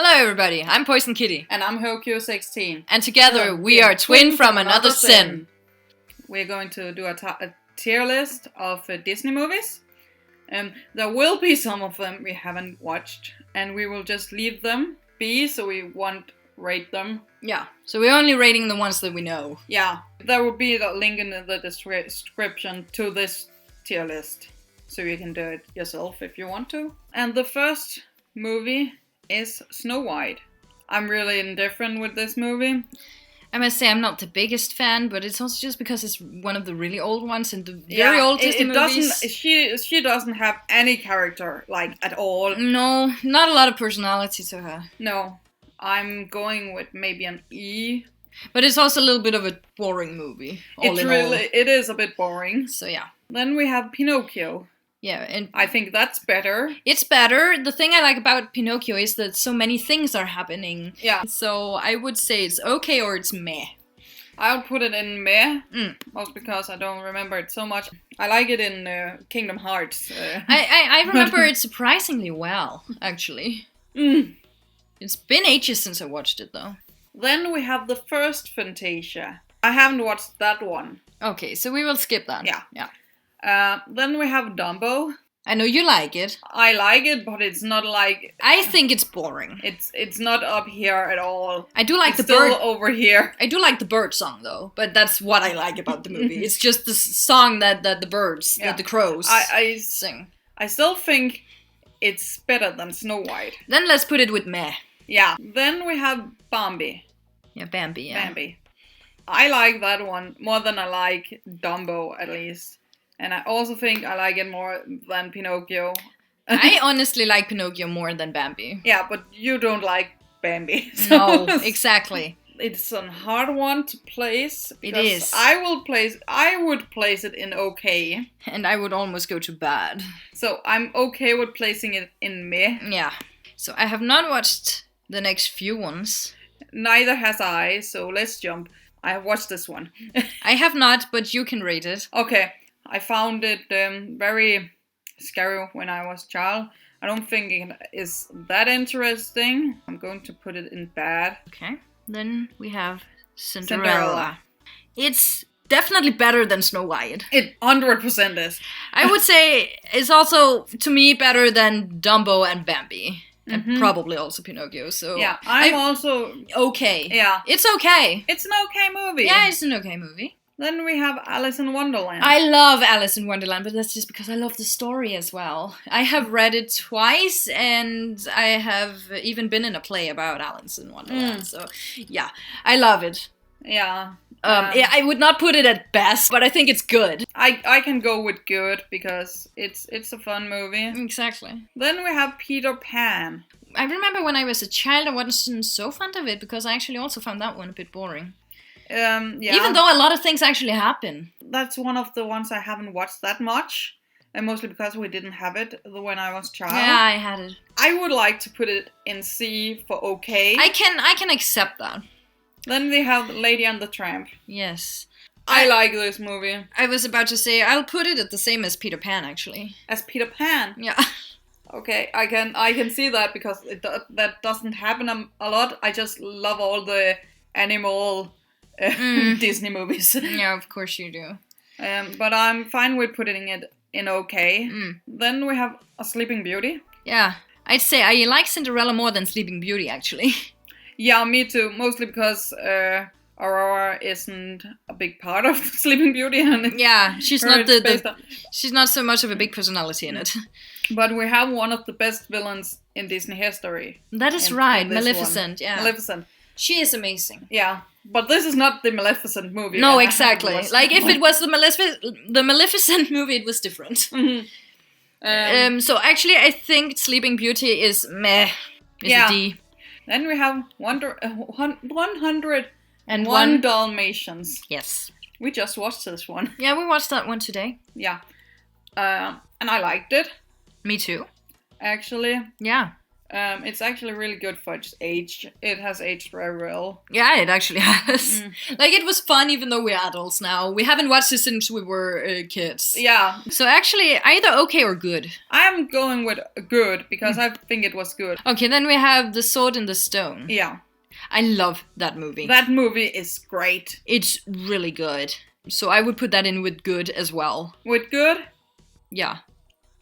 Hello everybody, I'm Poison Kitty. And I'm Hokyo16. And together we are twin from another sin. We're going to do a tier list of Disney movies. There will be some of them we haven't watched, and we will just leave them be so we won't rate them. Yeah, so we're only rating the ones that we know. Yeah, there will be a link in the description to this tier list, so you can do it yourself if you want to. And the first movie is Snow White. I'm really indifferent with this movie. I must say I'm not the biggest fan, but it's also just because it's one of the really old ones and the very old Disney movies. She doesn't have any character, like, at all. No, not a lot of personality to her. No, I'm going with maybe an E. But it's also a little bit of a boring movie. It is a bit boring. So yeah. Then we have Pinocchio. Yeah, and I think that's better. It's better. The thing I like about Pinocchio is that so many things are happening. Yeah. So I would say it's okay or it's meh. I'll put it in meh, also because I don't remember it so much. I like it in Kingdom Hearts. I remember it surprisingly well, actually. It's been ages since I watched it, though. Then we have the first Fantasia. I haven't watched that one. Okay, so we will skip that. Yeah. Then we have Dumbo. I know you like it. I like it, but it's not like... I think it's boring. It's not up here at all. I do like it's the bird... still over here. I do like the bird song, though. But that's what I like about the movie. It's just the song that the birds, that the crows sing. I still think it's better than Snow White. Then let's put it with meh. Yeah. Then we have Bambi. Yeah, Bambi, yeah. Bambi. I like that one more than I like Dumbo, at least. And I also think I like it more than Pinocchio. I honestly like Pinocchio more than Bambi. Yeah, but you don't like Bambi. So no, exactly. It's a hard one to place. It is. I would place it in okay. And I would almost go to bad. So I'm okay with placing it in meh. Yeah. So I have not watched the next few ones. Neither has I, so let's jump. I have watched this one. I have not, but you can rate it. Okay. I found it very scary when I was a child. I don't think it is that interesting. I'm going to put it in bad. Okay. Then we have Cinderella. It's definitely better than Snow White. It 100% is. I would say it's also, to me, better than Dumbo and Bambi. And probably also Pinocchio. So yeah, I'm also... Okay. Yeah. It's okay. It's an okay movie. Yeah, it's an okay movie. Then we have Alice in Wonderland. I love Alice in Wonderland, but that's just because I love the story as well. I have read it twice, and I have even been in a play about Alice in Wonderland. So, yeah, I love it. Yeah. Yeah, I would not put it at best, but I think it's good. I can go with good because it's a fun movie. Exactly. Then we have Peter Pan. I remember when I was a child, I wasn't so fond of it because I actually also found that one a bit boring. Yeah. Even though a lot of things actually happen. That's one of the ones I haven't watched that much. And mostly because we didn't have it when I was a child. Yeah, I had it. I would like to put it in C for okay. I can accept that. Then we have Lady and the Tramp. Yes. I like this movie. I was about to say, I'll put it at the same as Peter Pan, actually. As Peter Pan? Yeah. Okay, I can see that because that doesn't happen a lot. I just love all the animal... Disney movies. Yeah, of course you do. But I'm fine with putting it in okay. Then we have A Sleeping Beauty. Yeah, I'd say I like Cinderella more than Sleeping Beauty, actually. Yeah, me too. Mostly because Aurora isn't a big part of Sleeping Beauty. And yeah, she's not she's not so much of a big personality in it. But we have one of the best villains in Disney history. That is right, Maleficent. Yeah, Maleficent. She is amazing. Yeah. But this is not the Maleficent movie. No, exactly. Like, if it was the Maleficent movie, it was different. So, actually, I think Sleeping Beauty is meh. Is a D. Then we have 101 Dalmatians. Yes. We just watched this one. Yeah, we watched that one today. Yeah. And I liked it. Me too. Actually. Yeah. It's actually really good for its age. It has aged very well. Yeah, it actually has. Like, it was fun even though we're adults now. We haven't watched it since we were kids. Yeah. So actually, either okay or good. I'm going with good because I think it was good. Okay, then we have The Sword in the Stone. Yeah. I love that movie. That movie is great. It's really good. So I would put that in with good as well. With good? Yeah,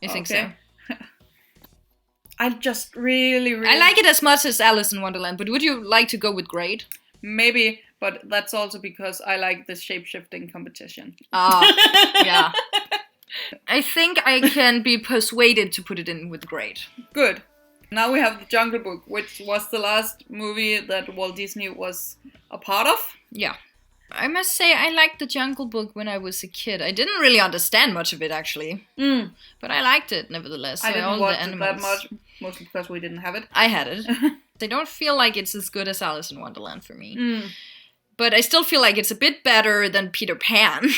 I think so. I just really... I like it as much as Alice in Wonderland, but would you like to go with great? Maybe, but that's also because I like the shape-shifting competition. Yeah. I think I can be persuaded to put it in with great. Good. Now we have The Jungle Book, which was the last movie that Walt Disney was a part of. Yeah. I must say, I liked The Jungle Book when I was a kid. I didn't really understand much of it, actually. But I liked it, nevertheless. I didn't watch it that much, mostly because we didn't have it. I had it. I don't feel like it's as good as Alice in Wonderland for me. But I still feel like it's a bit better than Peter Pan.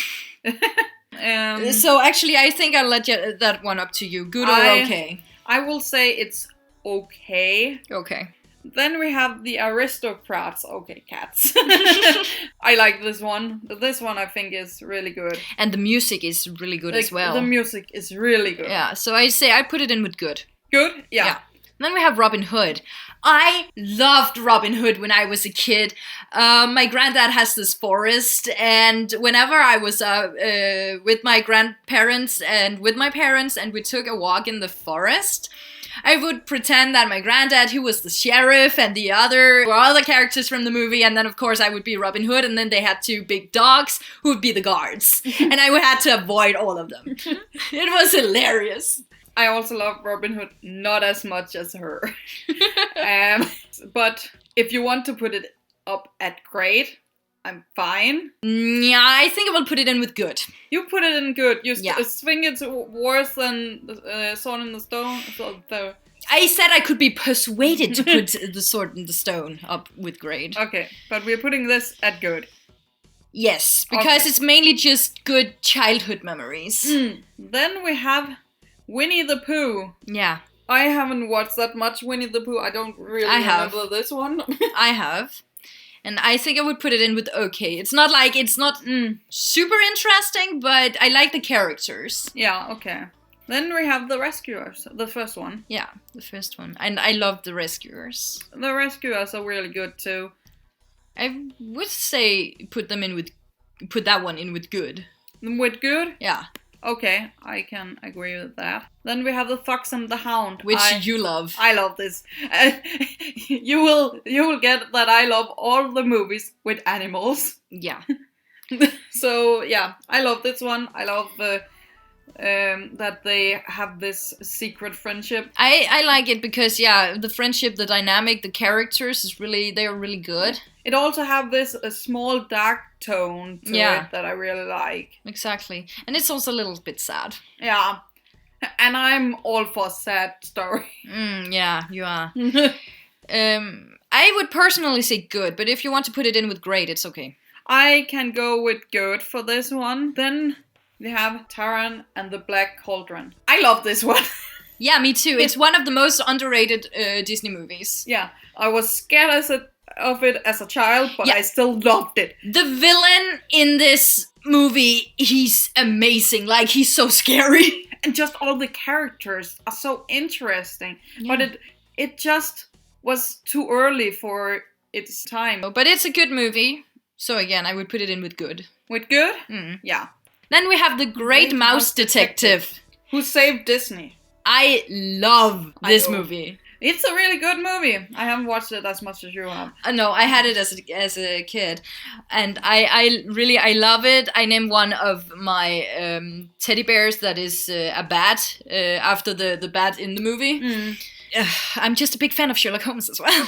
So actually, I think I'll let that one up to you. Good or okay? I will say it's okay. Okay. Then we have The Aristocrats. Okay, cats. I like this one. This one I think is really good. And the music is really good as well. The music is really good. Yeah, so I say I put it in with good. Good? Yeah. Then we have Robin Hood. I loved Robin Hood when I was a kid. My granddad has this forest, and whenever I was with my grandparents and with my parents and we took a walk in the forest, I would pretend that my granddad, he was the sheriff, and the other were all the characters from the movie, and then of course I would be Robin Hood, and then they had two big dogs who would be the guards, and I had to avoid all of them. It was hilarious. I also love Robin Hood, not as much as her. But if you want to put it up at great, I'm fine. Yeah, I think I will put it in with good. You put it in good. You think it's worse than Sword in the Stone? I said I could be persuaded to put The Sword in the Stone up with great. Okay, but we're putting this at good. Yes, because it's mainly just good childhood memories. Then we have Winnie the Pooh. Yeah. I haven't watched that much Winnie the Pooh. I don't really remember this one. I have. And I think I would put it in with okay. It's not super interesting, but I like the characters. Yeah, okay. Then we have The Rescuers, the first one. Yeah, the first one. And I love The Rescuers. The Rescuers are really good too. I would say put that one in with good. With good? Yeah. Okay, I can agree with that. Then we have The Fox and the Hound, which you love. I love this. You will get that I love all the movies with animals. Yeah. So yeah, I love this one. I love that they have this secret friendship. I like it because the friendship, the dynamic, the characters they're really good. It also have this a small dark tone to it that I really like. Exactly. And it's also a little bit sad. Yeah. And I'm all for sad story. Yeah, you are. I would personally say good, but if you want to put it in with great, it's okay. I can go with good for this one. Then we have Taran and the Black Cauldron. I love this one. Yeah, me too. It's one of the most underrated Disney movies. Yeah, I was scared of it as a child, but I still loved it. The villain in this movie, he's amazing. Like, he's so scary. And just all the characters are so interesting. Yeah. But it just was too early for its time. But it's a good movie. So again, I would put it in with good. With good? Yeah. Then we have The Great Mouse Detective. Who saved Disney. I love this movie. It's a really good movie. I haven't watched it as much as you have. No, I had it as a kid, and I really love it. I named one of my teddy bears that is a bat after the bat in the movie. I'm just a big fan of Sherlock Holmes as well.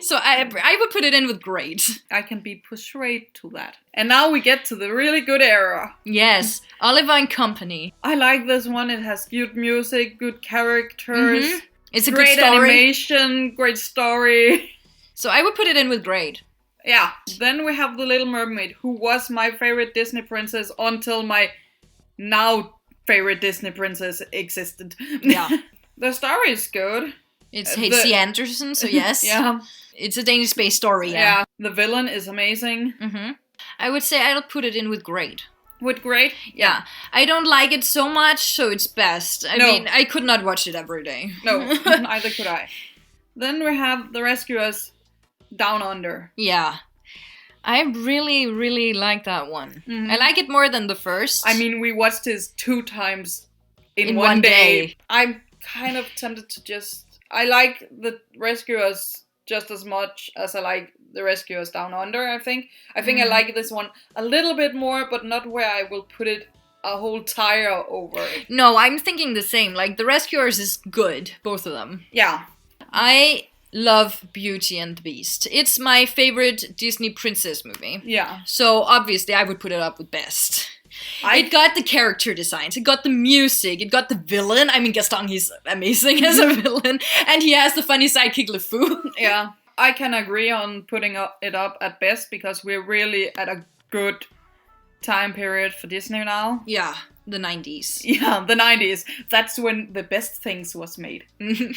So I would put it in with great. I can be persuaded to that. And now we get to the really good era. Yes, Oliver and Company. I like this one. It has good music, good characters. Mm-hmm. It's a great good story. Animation, great story. So I would put it in with great. Yeah. Then we have The Little Mermaid, who was my favorite Disney princess until my now favorite Disney princess existed. Yeah. The story is good. It's H.C. Andersen, so yes. Yeah. It's a Danish-based story, Yeah. The villain is amazing. I would say I'll put it in with great. With great? Yeah. I don't like it so much, so it's best. I mean, I could not watch it every day. No, neither could I. Then we have The Rescuers Down Under. Yeah. I really, really like that one. I like it more than the first. I mean, we watched this 2 times in one day. I'm kind of tempted to I like The Rescuers just as much as I like The Rescuers Down Under, I think. I like this one a little bit more, but not where I will put it a whole tire over it. No, I'm thinking the same. Like, The Rescuers is good, both of them. Yeah. I love Beauty and the Beast. It's my favorite Disney princess movie. Yeah. So, obviously, I would put it up with best. It got the character designs, it got the music, it got the villain. I mean, Gaston, he's amazing as a villain. And he has the funny sidekick LeFou. Yeah. I can agree on putting it up at best because we're really at a good time period for Disney now. Yeah, the 90s. Yeah, the 90s. That's when the best things was made. Then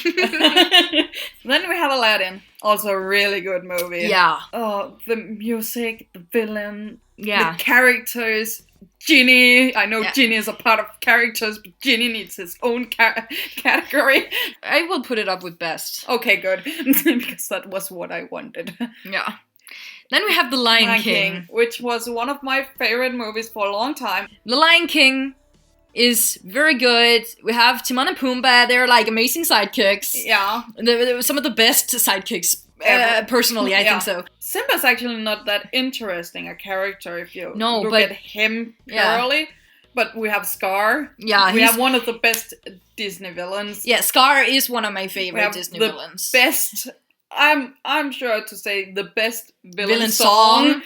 we have Aladdin. Also a really good movie. Yeah. Oh, the music, the villain, the characters. Genie. I know Genie is a part of characters, but Genie needs his own category. I will put it up with best. Okay, good. Because that was what I wanted. Yeah. Then we have The Lion King, which was one of my favorite movies for a long time. The Lion King is very good. We have Timon and Pumbaa. They're like amazing sidekicks. Yeah. They're some of the best sidekicks. Personally, I think so. Simba's actually not that interesting a character if you look at him purely. Yeah. But we have Scar. Yeah, we have one of the best Disney villains. Yeah, Scar is one of my favorite Disney villains. Best. I'm sure to say the best villain song.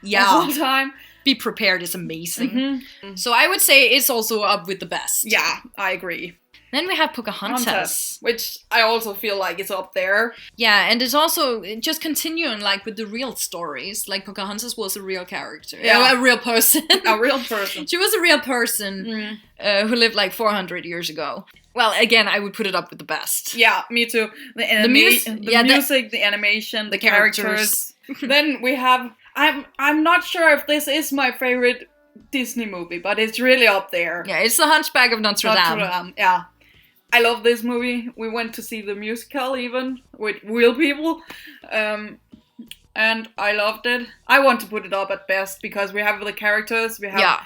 Yeah. Of all time. Be Prepared is amazing. So I would say it's also up with the best. Yeah, I agree. Then we have Pocahontas. Which I also feel like is up there. Yeah, and it's also just continuing like with the real stories. Like Pocahontas was a real character. Yeah. A real person. A real person. She was a real person who lived like 400 years ago. Well, again, I would put it up with the best. Yeah, me too. The music, the animation, the characters. Then we have... I'm not sure if this is my favorite Disney movie, but it's really up there. Yeah, it's The Hunchback of Notre Dame. Yeah. I love this movie. We went to see the musical even with real people. And I loved it. I want to put it up at best because we have the characters. We have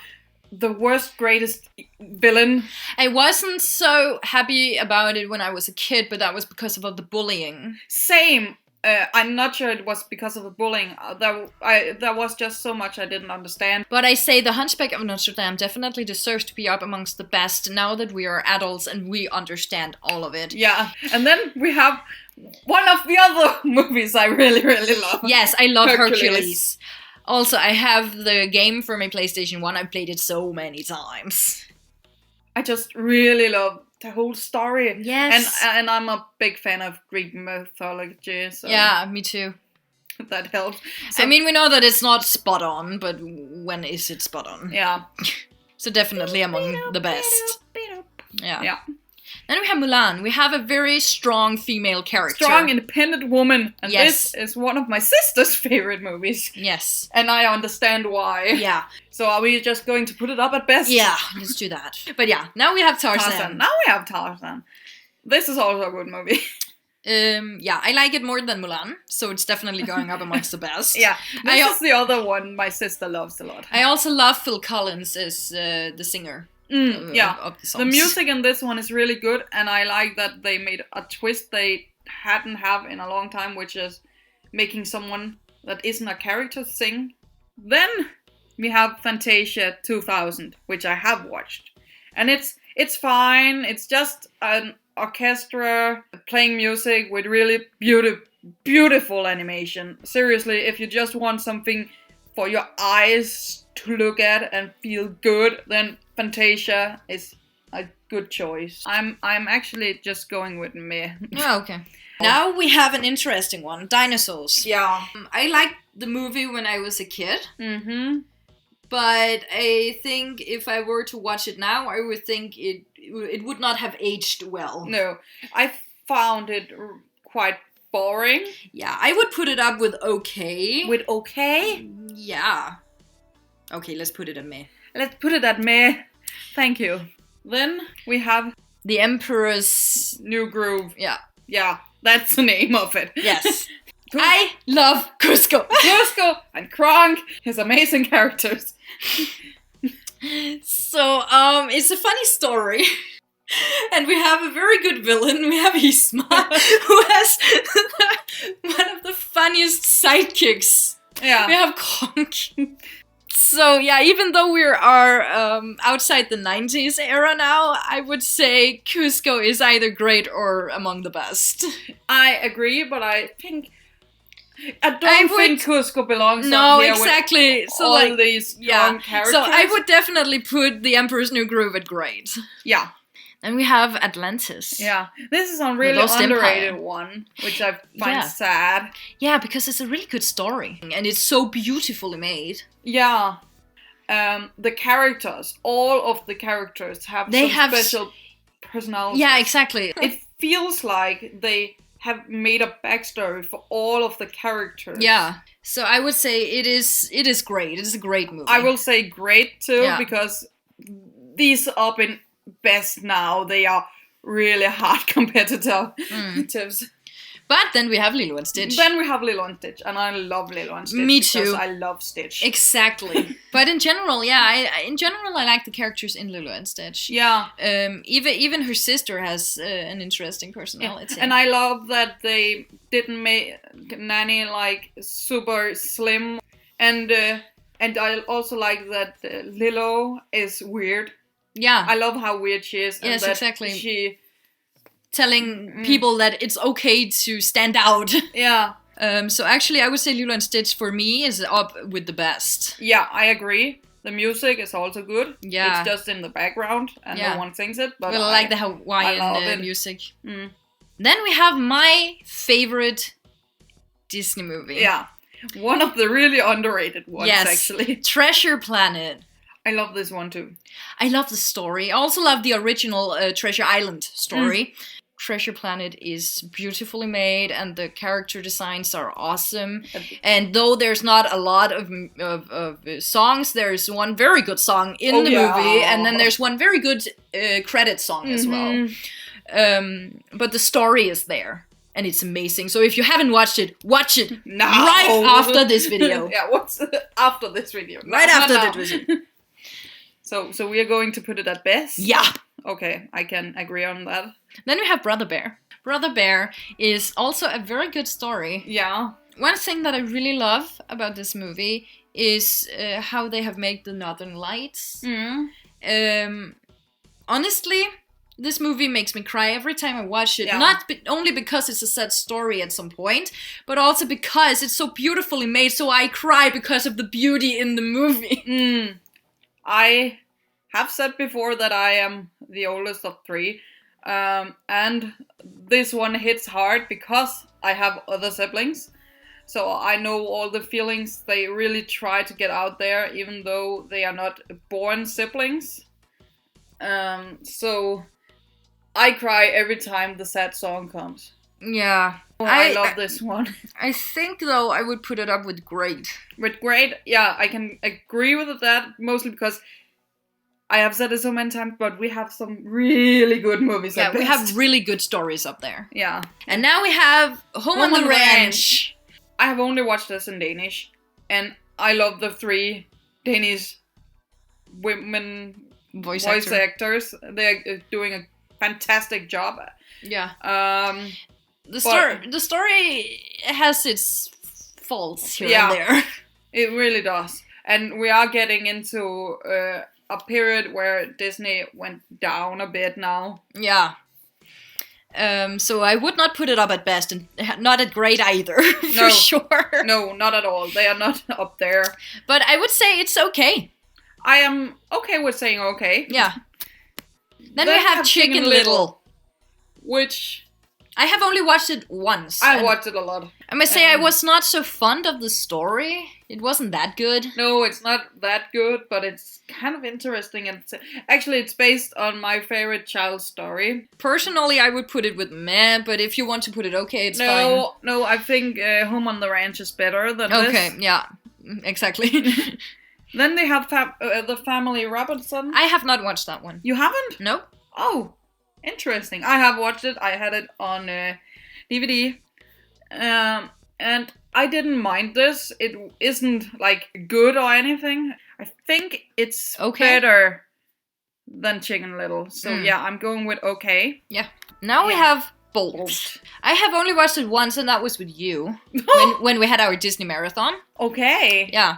the worst, greatest villain. I wasn't so happy about it when I was a kid, but that was because of all the bullying. Same. I'm not sure it was because of the bullying. There was just so much I didn't understand. But I say The Hunchback of Notre Dame definitely deserves to be up amongst the best now that we are adults and we understand all of it. Yeah, and then we have one of the other movies I really, really love. Yes, I love Hercules. Also, I have the game for my PlayStation 1. I've played it so many times. I just really love the whole story. Yes. And I'm a big fan of Greek mythology. So yeah, me too. That helps. So, I mean, we know that it's not spot on, but when is it spot on? Yeah. So definitely among the best. Yeah. Yeah. Then we have Mulan. We have a very strong female character. Strong, independent woman. And yes. This is one of my sister's favorite movies. Yes. And I understand why. Yeah. So are we just going to put it up at best? Yeah, let's do that. But yeah, now we have Tarzan. Now we have Tarzan. This is also a good movie. Yeah, I like it more than Mulan, so it's definitely going up amongst the best. Yeah, this is the other one my sister loves a lot. I also love Phil Collins as the singer. Of the songs. The music in this one is really good, and I like that they made a twist they hadn't have in a long time, which is making someone that isn't a character sing. Then we have Fantasia 2000, which I have watched, and it's fine. It's just an orchestra playing music with really beautiful animation. Seriously, if you just want something for your eyes to look at and feel good, then Fantasia is a good choice. I'm actually just going with meh. Oh, okay. Now we have an interesting one, Dinosaurs. Yeah. I liked the movie when I was a kid. Mm-hmm. But I think if I were to watch it now, I would think it would not have aged well. No. I found it quite boring. Yeah, I would put it up with okay. With okay? Yeah. Okay, let's put it at meh. Let's put it at meh. Thank you. Then we have The Emperor's... New Groove. Yeah. Yeah, that's the name of it. Yes. I love Cusco. Cusco and Kronk, his amazing characters. So, it's a funny story. And we have a very good villain. We have Isma, who has one of the funniest sidekicks. Yeah. We have Kronk. So, yeah, even though we are outside the 90s era now, I would say Cusco is either great or among the best. I agree, but I think... I don't think Cusco belongs no, up here exactly. with so all like these strong characters. So I would definitely put The Emperor's New Groove at great. Yeah. And we have Atlantis. Yeah. This is a really Lost underrated Empire. one, which I find sad. Yeah, because it's a really good story. And it's so beautifully made. Yeah. The characters, all of the characters have special personalities. Yeah, exactly. It feels like they have made a backstory for all of the characters. Yeah. So I would say it is great. It is a great movie. I will say great too, Yeah. because these up in best now, they are really hard competitors. But then we have Lilo and Stitch. Then we have Lilo and Stitch, and I love Lilo and Stitch. Me because too. I love Stitch. Exactly. But in general, yeah, I like the characters in Lilo and Stitch. Yeah. Even her sister has an interesting personality. Yeah. And I love that they didn't make Nanny like super slim, and I also like that Lilo is weird. Yeah. I love how weird she is. And yes, that exactly. She telling people that it's okay to stand out. Yeah. So actually, I would say Lilo and Stitch for me is up with the best. Yeah, I agree. The music is also good. Yeah. It's just in the background and no one sings it. But I like the Hawaiian music. Mm. Then we have my favorite Disney movie. Yeah. One of the really underrated ones, actually. Treasure Planet. I love this one too. I love the story. I also love the original Treasure Island story. Treasure Planet is beautifully made and the character designs are awesome. And though there's not a lot of songs, there's one very good song in the movie, and then there's one very good credit song as well. But the story is there. And it's amazing. So if you haven't watched it, watch it now. Right after this video. Yeah, what's after this video? Right after this video. So we are going to put it at best? Yeah. Okay, I can agree on that. Then we have Brother Bear. Brother Bear is also a very good story. Yeah. One thing that I really love about this movie is how they have made the Northern Lights. Honestly, this movie makes me cry every time I watch it. Yeah. Not only because it's a sad story at some point, but also because it's so beautifully made, so I cry because of the beauty in the movie. I have said before that I am the oldest of three, and this one hits hard because I have other siblings. So I know all the feelings they really try to get out there, even though they are not born siblings. So I cry every time the sad song comes. Yeah. I love this one. I think, though, I would put it up with great. With great, yeah, I can agree with that, mostly because I have said it so many times, but we have some really good movies. Yeah, we have really good stories up there. Yeah. And now we have Home on the Ranch. I have only watched this in Danish, and I love the 3 Danish women voice actors. They're doing a fantastic job. Yeah. The story has its faults here and there. It really does. And we are getting into a period where Disney went down a bit now. Yeah. So I would not put it up at best, and not at great either, for sure. No, not at all. They are not up there. But I would say it's okay. I am okay with saying okay. Yeah. Then we have Chicken Little. Which I have only watched it once. I watched it a lot. I must say I was not so fond of the story. It wasn't that good. No, it's not that good, but it's kind of interesting. And actually, it's based on my favorite child story. Personally, I would put it with meh, but if you want to put it okay, it's No, fine. no, I think Home on the Ranch is better than Okay, this. yeah, exactly. Then they have the Family Robinson. I have not watched that one. You haven't? No? Oh, interesting. I have watched it. I had it on DVD. And I didn't mind this. It isn't like good or anything. I think it's Okay. better than Chicken Little. So yeah, I'm going with okay. Now we Yeah. have Bolt. I have only watched it once, and that was with you when we had our Disney marathon. Okay. Yeah,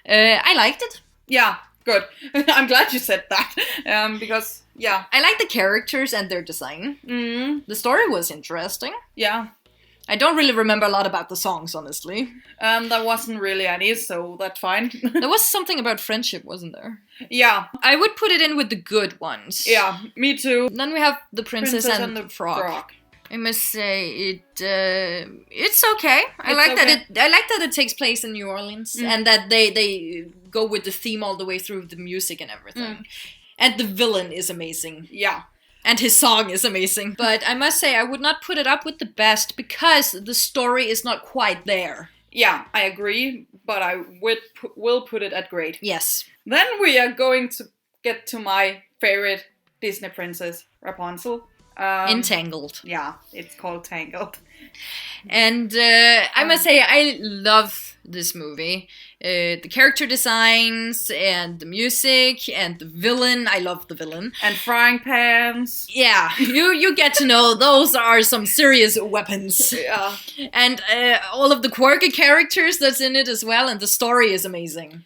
I liked it. Yeah, good. I'm glad you said that. Because yeah. I like the characters and their design. The story was interesting. Yeah. I don't really remember a lot about the songs, honestly. There wasn't really any, so that's fine. There was something about friendship, wasn't there? Yeah. I would put it in with the good ones. Yeah, me too. Then we have the Princess and the Frog. I must say it's okay. I like that it takes place in New Orleans and that they go with the theme all the way through the music and everything. And the villain is amazing. Yeah. And his song is amazing. But I must say I would not put it up with the best because the story is not quite there. Yeah, I agree, but I will put it at great. Yes. Then we are going to get to my favorite Disney princess, Rapunzel. Entangled. Yeah, it's called Tangled. And I must say, I love this movie. The character designs and the music and the villain. I love the villain. And frying pans. Yeah, you get to know those are some serious weapons. Yeah. And all of the quirky characters that's in it as well. And the story is amazing.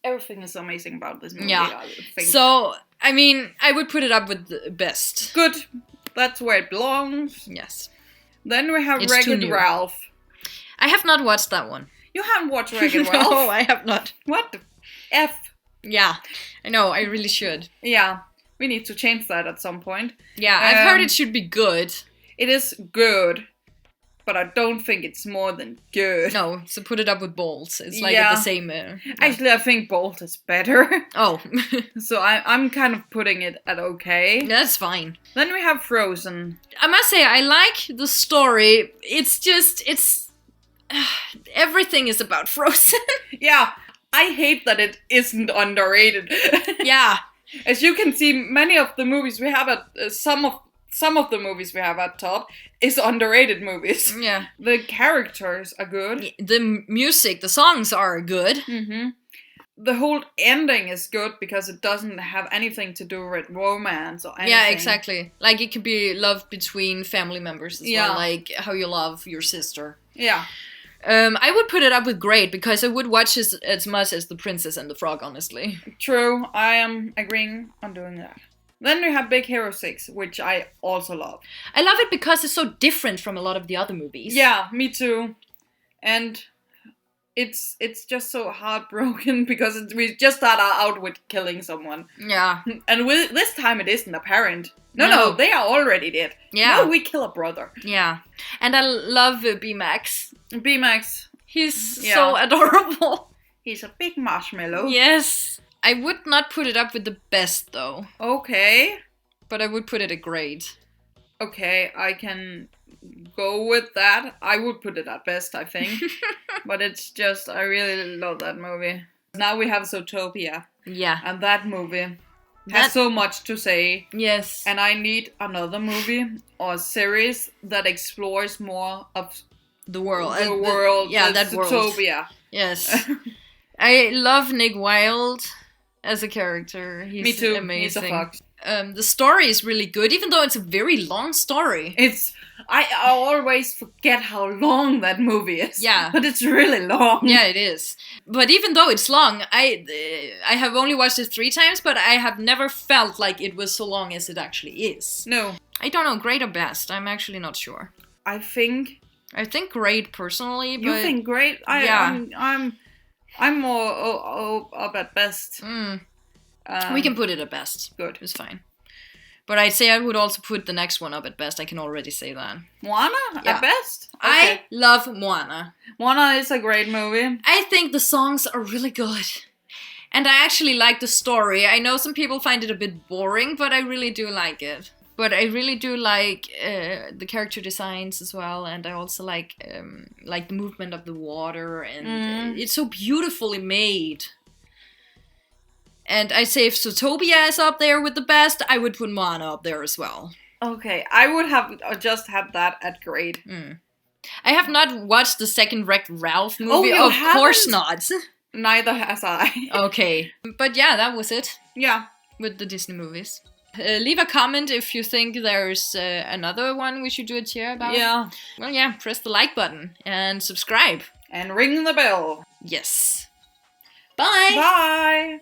Everything is amazing about this movie, Yeah. I think. So, I mean, I would put it up with the best. Good. That's where it belongs. Yes. Then we have It's too Wreck-It new. Ralph. I have not watched that one. You haven't watched Wreck-It Ralph? No, I have not. What the F? Yeah, I know, I really should. Yeah, we need to change that at some point. Yeah, I've heard it should be good. It is good, but I don't think it's more than good. No, so put it up with Bolt. It's like Yeah. the same. Actually, I think Bolt is better. Oh, So I'm kind of putting it at okay. that's fine. Then we have Frozen. I must say, I like the story. It's just, everything is about Frozen. Yeah, I hate that it isn't underrated. Yeah, As you can see, many of the movies we have at some of the movies we have at top is underrated movies. yeah. The characters are good. The music, the songs are good. Mm-hmm. The whole ending is good because it doesn't have anything to do with romance or anything. Yeah, exactly. Like it could be love between family members as Yeah. well, like how you love your sister. Yeah. I would put it up with great because I would watch it as much as The Princess and the Frog, honestly. True, I am agreeing on doing that. Then we have Big Hero 6, which I also love. I love it because it's so different from a lot of the other movies. Yeah, me too. And it's just so heartbroken because we just start out with killing someone. Yeah. And this time it isn't apparent. No. No, they are already dead. Yeah. No, we kill a brother. Yeah. And I love B-Max. B-Max, He's Yeah. so adorable. he's a big marshmallow. Yes. I would not put it up with the best, though. Okay. But I would put it a grade. Okay, I can go with that. I would put it at best, I think. But it's just, I really love that movie. Now we have Zootopia. Yeah. And that movie has so much to say. Yes. And I need another movie or series that explores more of the world. the world. Yeah, the that world. Zootopia. Yes. I love Nick Wilde as a character. He's Me too. amazing. He's a fox. The story is really good, even though it's a very long story. I always forget how long that movie is. Yeah. But it's really long. Yeah, it is. But even though it's long, I have only watched it 3 times, but I have never felt like it was so long as it actually is. No. I don't know, great or best. I'm actually not sure. I think great personally, but you think great. Yeah. I'm more up at best. we can put it at best. Good. It's fine. But I'd say I would also put the next one up at best. I can already say that. Moana Yeah. at best? I love Moana. Moana is a great movie. I think the songs are really good. And I actually like the story. I know some people find it a bit boring, but I really do like it. But I really do like the character designs as well, and I also like the movement of the water, and it's so beautifully made. And I say if Zootopia is up there with the best, I would put Moana up there as well. Okay, I would have just had that at grade. I have not watched the second Wreck-It Ralph movie. Oh, you of course haven't? not. Neither has I. Okay, but yeah, that was it Yeah. with the Disney movies. Leave a comment if you think there's another one we should do a tier about. Yeah. Well, yeah, press the like button and subscribe. And ring the bell. Yes. Bye. Bye.